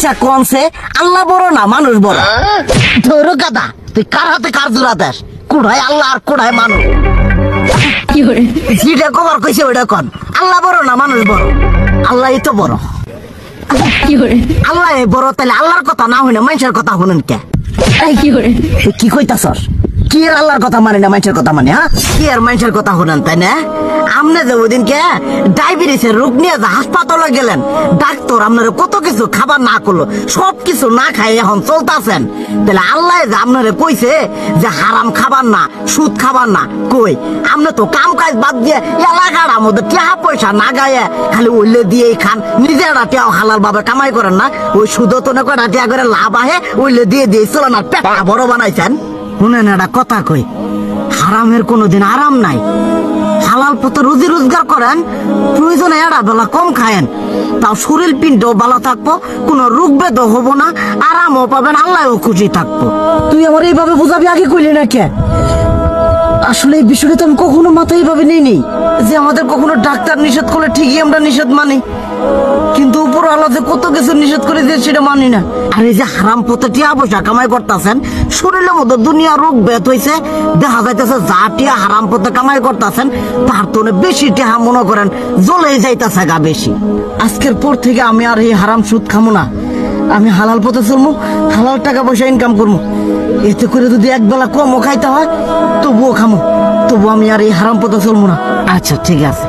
আচ্ছা কনসে আল্লাহ বড় না মানুষ বড়? ধরো গাদা, তুই কার হাতে কার জোড়া দেশ? কুড়ায় আল্লাহ আর কুড়ায় মানুষ। যেটা কবার কইছে ওইটা কন। আল্লাহ বড় না মানুষ বড়? আল্লাহ তো বড়। আল্লাহ বড়, তাহলে আল্লাহর কথা না হইনা মানুষের কথা শুনেন কে? কি কইতাছস? কি আর আল্লাহর কথা মানে না মানুষের কথা মানে? হ্যাঁ, কি আর মানুষের কথা শুনেন, তাই না? আমনে যে ওই দিনকে ডায়াবেটিসের রোগ নিয়ে যে হাসপাতালে গেলেন, ডাক্তার আপনারা কত কিছু খাবার না করলো, সব কিছু না খাই এখন চলতেছেন। তাহলে আল্লাহ যে আপনারা কইছে যে হারাম খাবার না, সুদ খাবার না, কই আপনি তো কাম কাজ বাদ দিয়ে এলাকার আমাদের টাকা পয়সা না গায়ে খালি ওইলে দিয়েই খান। নিজেরা টেও হালাল ভাবে কামাই করেন না, ওই সুদ তো না কটা টেয়া করে লাভ আহে ওইলে দিয়ে দিয়ে চলেন আর পেটা বড় বানাইছেন। শুনেন একটা কথা কই, হারামের কোনোদিন আরাম নাই। হালাল পথে রুজি রোজগার করেন, প্রয়োজনে এড়া বেলা কম খায়েন, তাও শরীর পিণ্ডও ভালো থাকবো, কোনো রোগ বেদও হবো না, আরামও পাবেন, আল্লাহও খুশি থাকবো। তুই আমার এইভাবে বুঝাবি আগে কইলি না কে? আসলে এই বিষয়টা তো আমি কখনো মাথায় এইভাবে নেই যে আমাদের কখনো ডাক্তার নিষেধ করলে ঠিকই আমরা নিষেধ মানি, কিন্তু উপর আল্লাহ যে কত কিছু নিষেধ করে দিয়ে সেটা মানি না। আর এই যে হারাম পথে টিয়া পয়সা কামাই করতেছেন, শরীরের মধ্যে দুনিয়া রোগ বেত হয়েছে, দেখা যাইতেছে যা টিয়া হারাম পথে কামাই করতেছেন তার তো বেশি টিয়া মনে করেন জ্বলে যাইতেছে গা বেশি। আজকের পর থেকে আমি আর এই হারাম সুদ খামো না, আমি হালাল পথে চলবো, হালাল টাকা পয়সা ইনকাম করবো। এতে করে যদি একবেলা কমও খাইতে হয় তবুও খামো, তবু আমি আর এই হারাম পথে চলবো না। আচ্ছা ঠিক আছে।